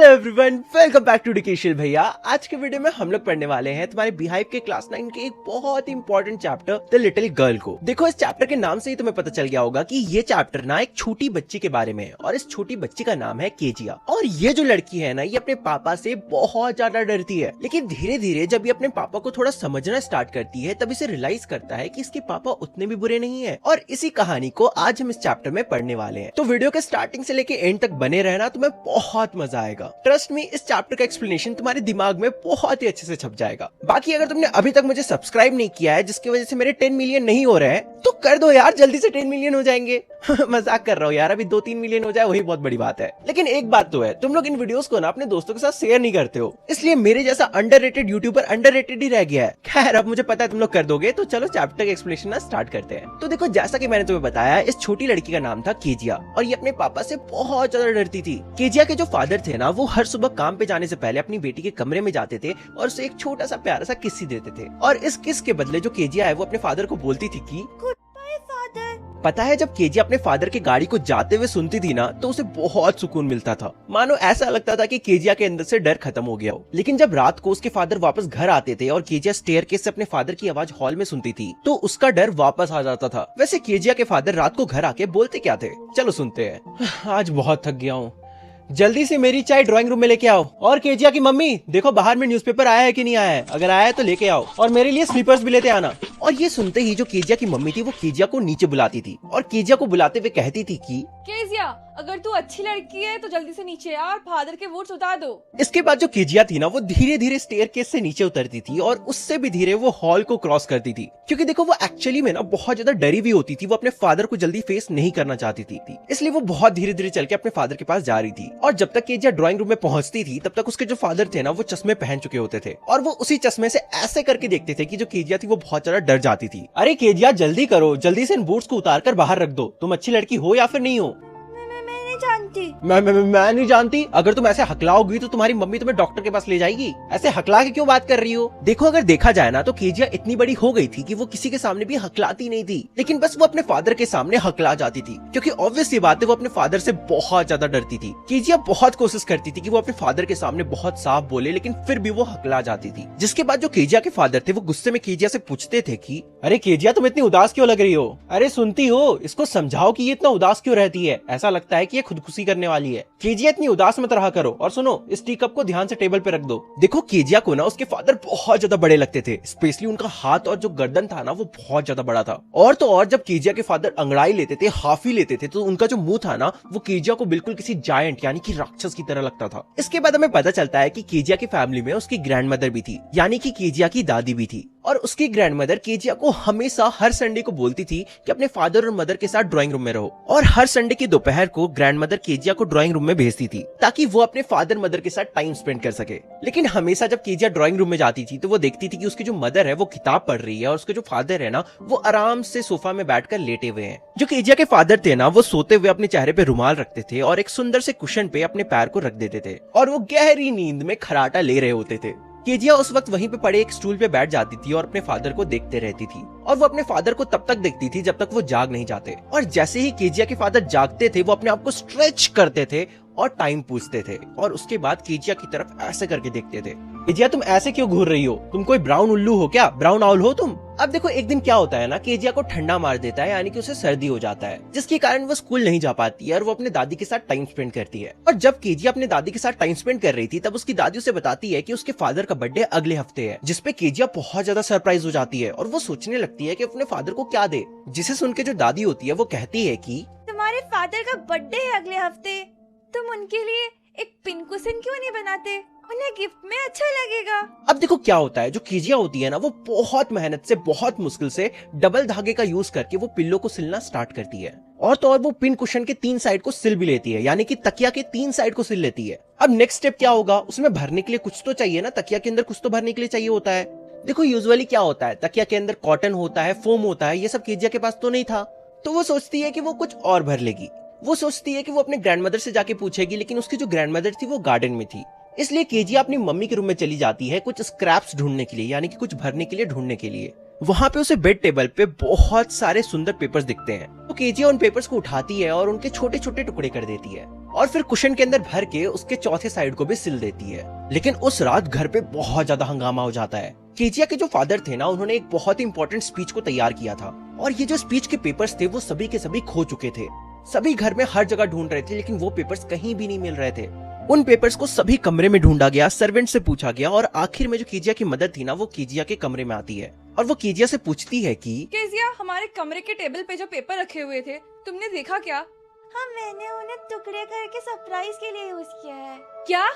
Hello everyone, welcome back to डिकेशियल भैया। आज के वीडियो में हम लोग पढ़ने वाले हैं तुम्हारे बिहाइव के क्लास 9 के एक बहुत ही important chapter the little girl को। देखो, इस चैप्टर के नाम से ही तुम्हें पता चल गया होगा कि ये चैप्टर ना एक छोटी बच्ची के बारे में है और इस छोटी बच्ची का नाम है केजिया। और ये जो लड़की है ना, ये अपने पापा से बहुत ज्यादा डरती है, लेकिन धीरे धीरे जब ये अपने पापा को थोड़ा समझना स्टार्ट करती है तब इसे रियलाइज करता है कि इसके पापा उतने भी बुरे नहीं है। और इसी कहानी को आज हम इस चैप्टर में पढ़ने वाले हैं, तो वीडियो के स्टार्टिंग से लेके एंड तक बने रहना, तुम्हें बहुत मजा आएगा। ट्रस्ट मी, इस चैप्टर का एक्सप्लेनेशन तुम्हारे दिमाग में बहुत ही अच्छे से छप जाएगा। बाकी अगर तुमने अभी तक मुझे सब्सक्राइब नहीं किया है, जिसकी वजह से मेरे 10 मिलियन नहीं हो रहे हैं, तो कर दो यार, जल्दी से 10 मिलियन हो जाएंगे। मजाक कर रहा हूँ यार, अभी 2-3 मिलियन हो जाए वही बहुत बड़ी बात है। लेकिन एक बात तो है, तुम लोग इन वीडियोस को ना अपने दोस्तों के साथ शेयर नहीं करते हो, इसलिए मेरे जैसा अंडररेटेड यूट्यूबर अंडररेटेड ही रह गया है। खैर, अब मुझे पता है तुम लोग कर दोगे, तो चलो चैप्टर का एक्सप्लेनेशन ना स्टार्ट करते हैं। तो देखो, जैसा कि मैंने तुम्हें बताया, इस छोटी लड़की का नाम था केजिया और ये अपने पापा से बहुत ज्यादा डरती थी। केजिया के जो फादर थे ना, वो हर सुबह काम पे जाने से पहले अपनी बेटी के कमरे में जाते थे और उसे एक छोटा सा प्यारा सा किस देते थे। और इस किस के बदले जो केजिया है वो अपने फादर को बोलती थी कि गुड बाय फादर। पता है, जब केजिया अपने फादर की गाड़ी को जाते हुए सुनती थी ना, तो उसे बहुत सुकून मिलता था। मानो ऐसा लगता था कि केजिया के अंदर से डर खत्म हो गया हो। लेकिन जब रात को उसके फादर वापस घर आते थे और केजिया स्टेयरकेस से अपने फादर की आवाज हॉल में सुनती थी, तो उसका डर वापस आ जाता था। वैसे केजिया के फादर रात को घर आके बोलते क्या थे, चलो सुनते हैं। आज बहुत थक गया हूँ, जल्दी से मेरी चाय ड्राइंग रूम में लेके आओ। और केजिया की मम्मी, देखो बाहर में न्यूज़पेपर आया है कि नहीं आया है, अगर आया है तो लेके आओ, और मेरे लिए स्लीपर्स भी लेते आना। और ये सुनते ही जो केजिया की मम्मी थी वो केजिया को नीचे बुलाती थी और केजिया को बुलाते हुए कहती थी कि केजिया, अगर तू अच्छी लड़की है तो जल्दी से नीचे आ और फादर के वोट्स उतार दो। इसके बाद जो केजिया थी ना, वो धीरे धीरे स्टेयरकेस से नीचे उतरती थी और उससे भी धीरे वो हॉल को क्रॉस करती थी, क्योंकि देखो वो एक्चुअली में ना बहुत ज्यादा डरी हुई होती थी। वो अपने फादर को जल्दी फेस नहीं करना चाहती थी, इसलिए वो बहुत धीरे धीरे चल के अपने फादर के पास जा रही थी। और जब तक केजिया ड्राइंग रूम में पहुंचती थी, तब तक उसके जो फादर थे ना, वो चश्मे पहन चुके होते थे और वो उसी चश्मे से ऐसे करके देखते थे कि जो केजिया थी वो बहुत ज्यादा डर जाती थी। अरे केजिया, जल्दी करो, जल्दी से इन बूट्स को उतार कर बाहर रख दो। तुम अच्छी लड़की हो या फिर नहीं हो? मैं नहीं जानती। अगर तुम ऐसे हकलाओगी तो तुम्हारी मम्मी तुम्हें डॉक्टर के पास ले जाएगी। ऐसे हकला के क्यों बात कर रही हो? देखो, अगर देखा जाए ना, तो केजिया इतनी बड़ी हो गई थी कि वो किसी के सामने भी हकलाती नहीं थी, लेकिन बस वो अपने फादर के सामने हकला जाती थी, क्योंकि ऑब्वियस ये बात है, वो अपने फादर से बहुत ज्यादा डरती थी। केजिया बहुत कोशिश करती थी कि वो अपने फादर के सामने बहुत साफ बोले, लेकिन फिर भी वो हकला जाती थी। जिसके बाद जो केजिया के फादर थे वो गुस्से में केजिया से पूछते थे कि अरे केजिया, तुम इतनी उदास क्यों लग रही हो? अरे सुनती हो, इसको समझाओ कि ये इतना उदास क्यों रहती है, ऐसा लगता है कि ये खुदकुशी करने वाली है। केजिया, इतनी उदास मत रहा करो, और सुनो, इस टी कप को ध्यान से टेबल पे रख दो। देखो, केजिया को ना उसके फादर बहुत ज्यादा बड़े लगते थे, स्पेशली उनका हाथ और जो गर्दन था ना, वो बहुत ज्यादा बड़ा था। और तो और जब केजिया के फादर अंगड़ाई लेते थे, हाफी लेते थे, तो उनका जो मुंह था ना, वो केजिया को बिल्कुल किसी जायंट यानी कि राक्षस की तरह लगता था। इसके बाद हमें पता चलता है कि केजिया की फैमिली में उसकी ग्रैंड मदर भी थी, यानी कि केजिया की दादी भी थी। और उसकी ग्रैंड मदर केजिया को हमेशा हर संडे को बोलती थी कि अपने फादर और मदर के साथ ड्राइंग रूम में रहो, और हर संडे की दोपहर को ग्रैंड मदर केजिया को ड्राइंग रूम में भेजती थी ताकि वो अपने फादर मदर के साथ टाइम स्पेंड कर सके। लेकिन हमेशा जब केजिया ड्राइंग रूम में जाती थी तो वो देखती थी कि उसकी जो मदर है वो किताब पढ़ रही है और उसके जो फादर है ना, वो आराम से सोफा में बैठकर लेटे हुए हैं। जो केजिया के फादर थे ना, वो सोते हुए अपने चेहरे पे रुमाल रखते थे और एक सुंदर से कुशन पे अपने पैर को रख देते थे और वो गहरी नींद में खराटा ले रहे होते थे। केजिया उस वक्त वहीं पे पड़े एक स्टूल पे बैठ जाती थी और अपने फादर को देखते रहती थी, और वो अपने फादर को तब तक देखती थी जब तक वो जाग नहीं जाते। और जैसे ही केजिया के फादर जागते थे, वो अपने आप को स्ट्रेच करते थे और टाइम पूछते थे, और उसके बाद केजिया की तरफ ऐसे करके देखते थे। केजिया, तुम ऐसे क्यों घूर रही हो? तुम कोई ब्राउन उल्लू हो क्या? ब्राउन आउल हो तुम? अब देखो, एक दिन क्या होता है ना, केजिया को ठंडा मार देता है, यानी कि उसे सर्दी हो जाता है, जिसके कारण वो स्कूल नहीं जा पाती है और वो अपने दादी के साथ टाइम स्पेंड करती है। और जब केजिया अपने दादी के साथ टाइम स्पेंड कर रही थी, तब उसकी दादी उसे बताती है कि उसके फादर का बर्थडे अगले हफ्ते है, जिसपे केजिया बहुत ज्यादा सरप्राइज हो जाती है और वो सोचने लगती है कि अपने फादर को क्या दे। जिसे सुन के जो दादी होती है वो कहती है कि तुम्हारे फादर का बर्थडे है अगले हफ्ते, तुम उनके लिए एक पिन कुशन क्यों नहीं बनाते? उन्हें गिफ्ट में अच्छा लगेगा। अब देखो क्या होता है, जो केजिया होती है ना, वो बहुत मेहनत से, बहुत मुश्किल से डबल धागे का यूज करके वो पिल्लो को सिलना स्टार्ट करती है, और तो और वो पिन कुशन के 3 साइड को सिल भी लेती है, यानी कि तकिया के 3 साइड को सिल लेती है। अब नेक्स्ट स्टेप क्या होगा, उसमें भरने के लिए कुछ तो चाहिए ना, तकिया के अंदर कुछ तो भरने के लिए चाहिए होता है। देखो, यूजुअली क्या होता है, तकिया के अंदर कॉटन होता है, फोम होता है, ये सब केजिया के पास तो नहीं था, तो वो सोचती है कि वो कुछ और भर लेगी। वो सोचती है कि वो अपने ग्रैंड मदर से जाके पूछेगी, लेकिन उसकी जो ग्रैंड मदर थी वो गार्डन में थी, इसलिए केजिया अपनी मम्मी के रूम में चली जाती है कुछ स्क्रैप्स ढूंढने के लिए, यानी कि कुछ भरने के लिए ढूंढने के लिए। वहाँ पे उसे बेड टेबल पे बहुत सारे सुंदर पेपर्स दिखते हैं, तो केजिया उन पेपर्स को उठाती है और उनके छोटे छोटे टुकड़े कर देती है। और फिर कुशन के अंदर भर के उसके चौथे साइड को भी सिल देती है। लेकिन उस रात घर पे बहुत ज्यादा हंगामा हो जाता है। केजिया के जो फादर थे ना, उन्होंने एक बहुत ही इंपॉर्टेंट स्पीच को तैयार किया था और ये जो स्पीच के पेपर्स थे वो सभी के सभी खो चुके थे। सभी घर में हर जगह ढूंढ रहे थे लेकिन वो पेपर्स कहीं भी नहीं मिल रहे थे। उन पेपर्स को सभी कमरे में ढूंढा गया, सर्वेंट से पूछा गया और आखिर में जो केजिया की मदर थी ना, वो केजिया के कमरे में आती है और वो केजिया से पूछती है कि केजिया, हमारे कमरे के टेबल पे जो पेपर रखे हुए थे तुमने देखा क्या? हाँ, मैंने उन्हें टुकड़े करके सरप्राइज के लिए यूज किया है। क्या?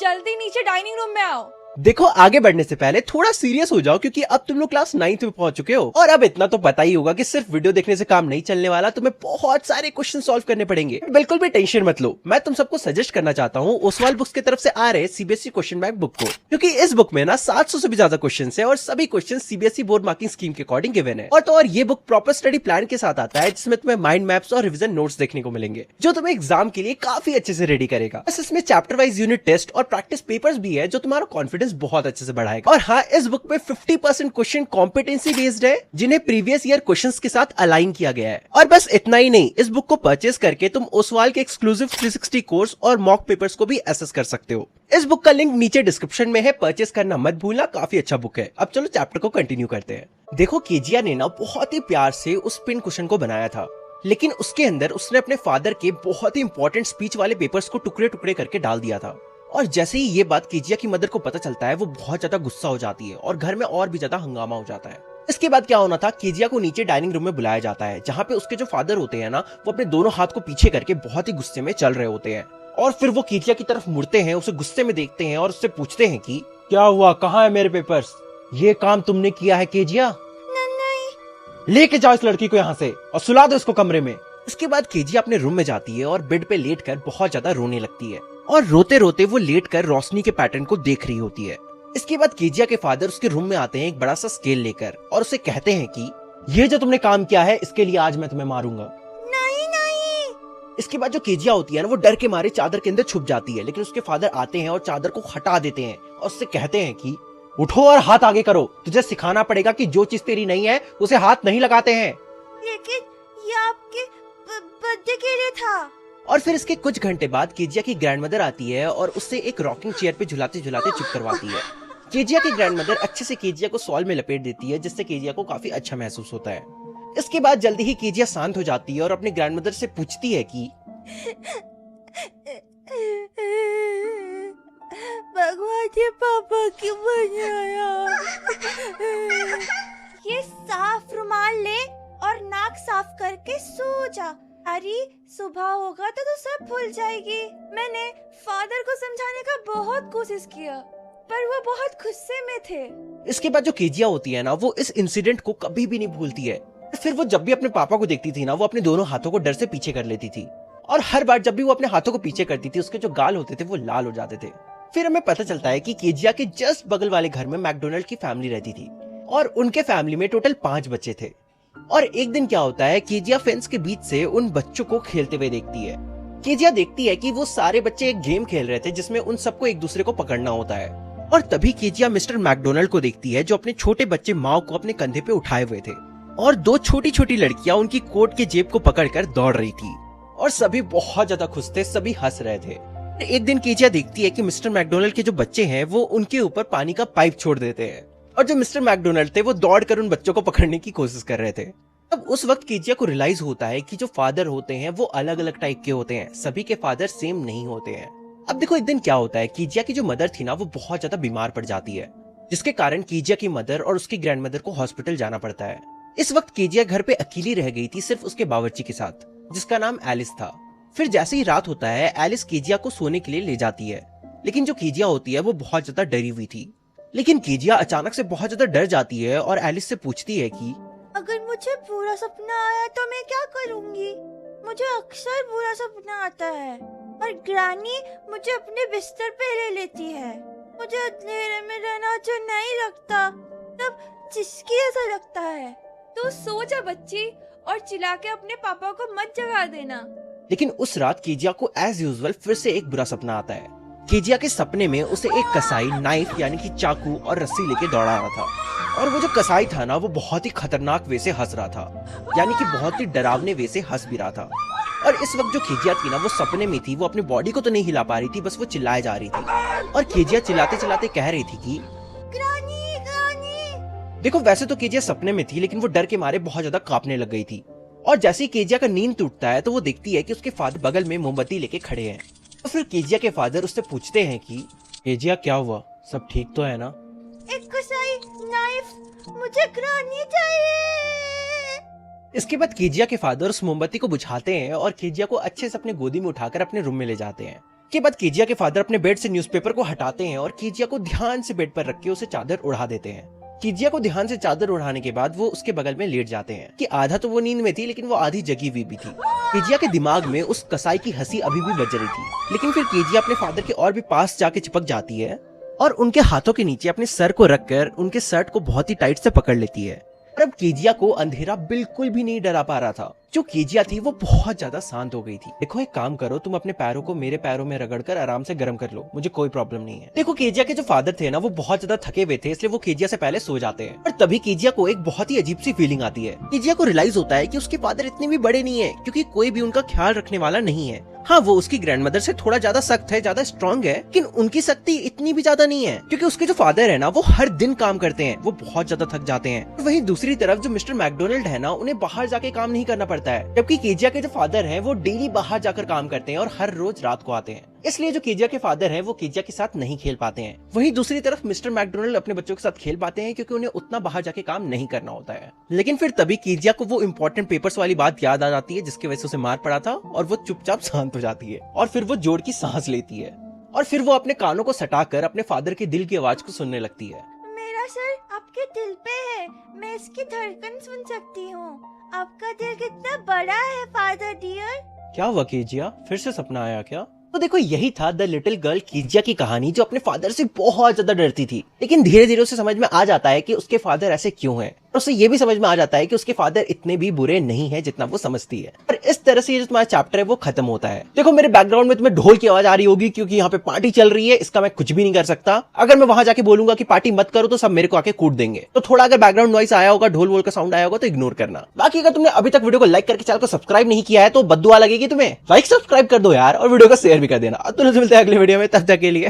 जल्दी नीचे डाइनिंग रूम में आओ। देखो, आगे बढ़ने से पहले थोड़ा सीरियस हो जाओ क्योंकि अब तुम लोग क्लास 9th में पहुंच चुके हो और अब इतना तो पता ही होगा कि सिर्फ वीडियो देखने से काम नहीं चलने वाला, तुम्हें बहुत सारे क्वेश्चन सॉल्व करने पड़ेंगे। बिल्कुल भी टेंशन मत लो, मैं तुम सबको सजेस्ट करना चाहता हूँ ओसवाल बुक्स की तरफ से आ रहे सीबीएसई क्वेश्चन बैंक बुक को, क्योंकि इस बुक में ना 700 से भी ज्यादा क्वेश्चन है और सभी question CBSE board marking scheme के अकॉर्डिंग गिवन है। और ये बुक प्रॉपर स्टडी प्लान के साथ आता है जिसमें तुम्हें माइंड मैप्स और रिविजन नोट्स देखने को मिलेंगे जो तुम्हें एग्जाम के लिए काफी अच्छे से रेडी करेगा। बस इसमें चैप्टर वाइज यूनिट टेस्ट और प्रैक्टिस पेपर्स भी है जो तुम्हारा कॉन्फिडेंस बहुत अच्छे से बढ़ाएगा। और हाँ, इस बुक में 50% क्वेश्चन कॉम्पिटेंसी बेस्ड है जिन्हें प्रीवियस ईयर क्वेश्चंस के साथ अलाइन किया गया है। और बस इतना ही नहीं, इस बुक को परचेज करके तुम ओसवाल के एक्सक्लूसिव 360 कोर्स और मॉक पेपर्स को भी एसेस कर सकते हो। इस बुक का लिंक नीचे डिस्क्रिप्शन में है, परचेज करना मत भूलना, काफी अच्छा बुक है। अब चलो चैप्टर को कंटिन्यू करते हैं। देखो, केजिया ने ना बहुत ही प्यार से उस पिन कुशन को बनाया था, लेकिन उसके अंदर उसने अपने फादर के बहुत ही इंपॉर्टेंट स्पीच वाले पेपर्स को टुकड़े टुकड़े करके डाल दिया था। और जैसे ही ये बात केजिया की मदर को पता चलता है, वो बहुत ज्यादा गुस्सा हो जाती है और घर में और भी ज्यादा हंगामा हो जाता है। इसके बाद क्या होना था, केजिया को नीचे डाइनिंग रूम में बुलाया जाता है जहाँ पे उसके जो फादर होते हैं ना, वो अपने दोनों हाथ को पीछे करके बहुत ही गुस्से में चल रहे होते हैं। और फिर वो केजिया की तरफ मुड़ते हैं, उसे गुस्से में देखते हैं और उससे पूछते हैं कि क्या हुआ, कहाँ है मेरे पेपर्स? ये काम तुमने किया है केजिया? नहीं। लेके जाओ इस लड़की को यहाँ से और सुला दो इसको कमरे में। इसके बाद केजिया अपने रूम में जाती है और बेड पे लेटकर बहुत ज्यादा रोने लगती है और रोते रोते वो लेटकर रोशनी के पैटर्न को देख रही होती है। इसके बाद केजिया के फादर उसके रूम में आते हैं एक बड़ा सा स्केल लेकर और उसे कहते हैं कि ये जो तुमने काम किया है इसके लिए आज मैं तुम्हें मारूंगा। नहीं। इसके बाद जो केजिया होती है ना, वो डर के मारे चादर के अंदर छुप जाती है, लेकिन उसके फादर आते हैं और चादर को हटा देते हैं और उससे कहते हैं कि उठो और हाथ आगे करो, तुझे सिखाना पड़ेगा कि जो चीज तेरी नहीं है उसे हाथ नहीं लगाते हैं। लेकिन ये आपके बर्थडे के लिए था। और फिर इसके कुछ घंटे बाद केजिया की ग्रैंडमदर आती है और उससे एक रॉकिंग चेयर पे झुलाते झुलाते चुप करवाती है। केजिया की ग्रैंडमदर अच्छे से केजिया को सॉल में लपेट देती है जिससे केजिया को काफी अच्छा महसूस होता है। इसके बाद जल्दी ही केजिया शांत हो जाती है और अपने ग्रैंडमदर से पूछती है कि भगवान ये पापा क्यों बनाया? ये साफ रुमाल ले और नाक साफ करके सो जा। अरे सुबह होगा तो सब भूल जाएगी। मैंने फादर को समझाने का बहुत कोशिश किया पर वो बहुत गुस्से में थे। इसके बाद जो केजिया होती है ना, वो इस इंसिडेंट को कभी भी नहीं भूलती है। फिर वो जब भी अपने पापा को देखती थी ना, वो अपने दोनों हाथों को डर से पीछे कर लेती थी और हर बार जब भी वो अपने हाथों को पीछे करती थी, उसके जो गाल होते थे वो लाल हो जाते थे। फिर हमें पता चलता है कि केजिया के जस्ट बगल वाले घर में मैकडोनल्ड की फैमिली रहती थी और उनके फैमिली में टोटल 5 बच्चे थे। और एक दिन क्या होता है, केजिया फेंस के बीच से उन बच्चों को खेलते हुए देखती है। केजिया देखती है कि वो सारे बच्चे एक गेम खेल रहे थे जिसमें उन सबको एक दूसरे को पकड़ना होता है। और तभी केजिया मिस्टर मैकडोनल्ड को देखती है जो अपने छोटे बच्चे माओ को अपने कंधे पे उठाए हुए थे और 2 छोटी छोटी लड़कियां उनकी कोट के जेब को पकड़कर दौड़ रही थी और सभी बहुत ज्यादा खुश थे, सभी हंस रहे थे। एक दिन केजिया देखती है कि मिस्टर मैकडोनल्ड के जो बच्चे हैं वो उनके ऊपर पानी का पाइप छोड़ देते हैं और जो मिस्टर मैकडोनल्ड थे वो दौड़कर उन बच्चों को पकड़ने की कोशिश कर रहे थे। अब उस वक्त केजिया को रियलाइज होता है कि जो फादर होते हैं वो अलग अलग टाइप के होते हैं, सभी के फादर सेम नहीं होते हैं। अब देखो, एक दिन क्या होता है, केजिया की जो मदर थी ना, वो बहुत ज्यादा बीमार पड़ जाती है जिसके कारण केजिया की मदर और उसकी ग्रैंडमदर को हॉस्पिटल जाना पड़ता है। इस वक्त केजिया घर पे अकेली रह गई थी सिर्फ उसके बावर्ची के साथ जिसका नाम एलिस था। फिर जैसे ही रात होता है, एलिस केजिया को सोने के लिए ले जाती है, लेकिन जो केजिया होती है वो बहुत ज्यादा डरी हुई थी। लेकिन केजिया अचानक से बहुत ज्यादा डर जाती है और एलिस से पूछती है कि अगर मुझे बुरा सपना आया तो मैं क्या करूंगी? मुझे अक्सर बुरा सपना आता है और ग्रानी मुझे अपने बिस्तर पे ले लेती है। मुझे अंधेरे में रहना अच्छा नहीं लगता, तब जिसकी ऐसा लगता है। तो सो जा बच्ची और चिल्ला के अपने पापा को मत जगा देना। लेकिन उस रात केजिया को एज यूजुअल फिर से एक बुरा सपना आता है। केजिया के सपने में उसे एक कसाई नाइफ यानी कि चाकू और रस्सी लेके दौड़ा रहा था और वो जो कसाई था ना, वो बहुत ही खतरनाक वे से हंस रहा था, यानी कि बहुत ही डरावने वे से हंस भी रहा था। और इस वक्त जो केजिया थी ना वो सपने में थी, वो अपनी बॉडी को तो नहीं हिला पा रही थी, बस वो चिल्लाए जा रही थी और केजिया चिल्लाते चिल्लाते कह रही थी कि ग्रानी ग्रानी। देखो वैसे तो केजिया सपने में थी, लेकिन वो डर के मारे बहुत ज्यादा कांपने लग गई थी। और जैसे ही केजिया का नींद टूटता है तो वो देखती है कि उसके फादर बगल में मोमबत्ती लेके खड़े हैं। तो फिर केजिया के फादर उससे पूछते हैं कि केजिया क्या हुआ, सब ठीक तो है ना? एक कसाई नाइफ, मुझे ग्रानी चाहिए। इसके बाद केजिया के फादर उस मोमबत्ती को बुझाते हैं और केजिया को अच्छे से अपने गोदी में उठाकर अपने रूम में ले जाते हैं। के बाद केजिया के फादर अपने बेड से न्यूज़पेपर को हटाते हैं और केजिया को ध्यान से बेड पर रख के उसे चादर उड़ा देते हैं। केजिया को ध्यान से चादर उड़ाने के बाद वो उसके बगल में लेट जाते हैं कि आधा तो वो नींद में थी, लेकिन वो आधी जगी हुई भी थी। केजिया के दिमाग में उस कसाई की हंसी अभी भी बज रही थी, लेकिन फिर केजिया अपने फादर के और भी पास जाके चिपक जाती है और उनके हाथों के नीचे अपने सर को रखकर उनके शर्ट को बहुत ही टाइट से पकड़ लेती है। और अब केजिया को अंधेरा बिल्कुल भी नहीं डरा पा रहा था। जो केजिया थी वो बहुत ज्यादा शांत हो गई थी। देखो एक काम करो, तुम अपने पैरों को मेरे पैरों में रगड़कर आराम से गर्म कर लो, मुझे कोई प्रॉब्लम नहीं है। देखो केजिया के जो फादर थे ना वो बहुत ज्यादा थके हुए थे, इसलिए वो केजिया से पहले सो जाते हैं। और तभी केजिया को एक बहुत ही अजीब सी फीलिंग आती है। केजिया को रियलाइज होता है कि उसके फादर इतने भी बड़े नहीं है, क्योंकि कोई भी उनका ख्याल रखने वाला नहीं है। हाँ वो उसकी ग्रैंडमदर से थोड़ा ज्यादा सख्त है, ज्यादा स्ट्रॉन्ग है, लेकिन उनकी सख्ती इतनी भी ज्यादा नहीं है, क्योंकि उसके जो फादर है ना वो हर दिन काम करते हैं, वो बहुत ज्यादा थक जाते हैं। वहीं दूसरी तरफ जो मिस्टर मैकडोनल्ड है ना, उन्हें बाहर जाके काम नहीं करना पड़ता है, जबकि केजिया के जो फादर हैं वो डेली बाहर जाकर काम करते हैं और हर रोज रात को आते हैं। इसलिए जो केजिया के फादर हैं वो केजिया के साथ नहीं खेल पाते हैं। वहीं दूसरी तरफ मिस्टर मैकडोनल्ड अपने बच्चों के साथ खेल पाते हैं, क्योंकि उन्हें उतना बाहर जाके काम नहीं करना होता है। लेकिन फिर तभी केजिया को वो इम्पोर्टेंट पेपर्स वाली बात याद आ जाती है जिसकी वजह से उसे मार पड़ा था, और वो चुपचाप शांत हो जाती है और फिर वो जोर की सांस लेती है और फिर वो अपने कानों को सटाकर अपने फादर के दिल की आवाज को सुनने लगती है। मेरा सर आपके दिल पे है, मैं इसकी धड़कन सुन सकती हूँ। आपका दिल कितना बड़ा है फादर डियर। क्या हुआ केजिया, फिर से सपना आया क्या? तो देखो यही था द लिटिल गर्ल केजिया की कहानी, जो अपने फादर से बहुत ज्यादा डरती थी, लेकिन धीरे धीरे उसे समझ में आ जाता है कि उसके फादर ऐसे क्यों हैं, और उसे ये भी समझ में आ जाता है कि उसके फादर इतने भी बुरे नहीं है जितना वो समझती है। और इस तरह से ये जो तुम्हारा चैप्टर है वो खत्म होता है। देखो मेरे बैकग्राउंड में तुम्हें ढोल की आवाज आ रही होगी, क्योंकि यहाँ पे पार्टी चल रही है, इसका मैं कुछ भी नहीं कर सकता। अगर मैं वहां जाके बोलूंगा कि पार्टी मत करो तो सब मेरे को आके कूट देंगे, तो थोड़ा अगर बैकग्राउंड नॉइस आया होगा, ढोल वोल का साउंड आया होगा तो इग्नोर करना। बाकी अगर तुमने अभी तक वीडियो को लाइक करके चैनल को सब्सक्राइब नहीं किया है तो बद्दुआ लगेगी तुम्हें। लाइक सब्सक्राइब कर दो यार, और वीडियो को शेयर भी कर देना। तो मिलते हैं अगले वीडियो में, तब तक के लिए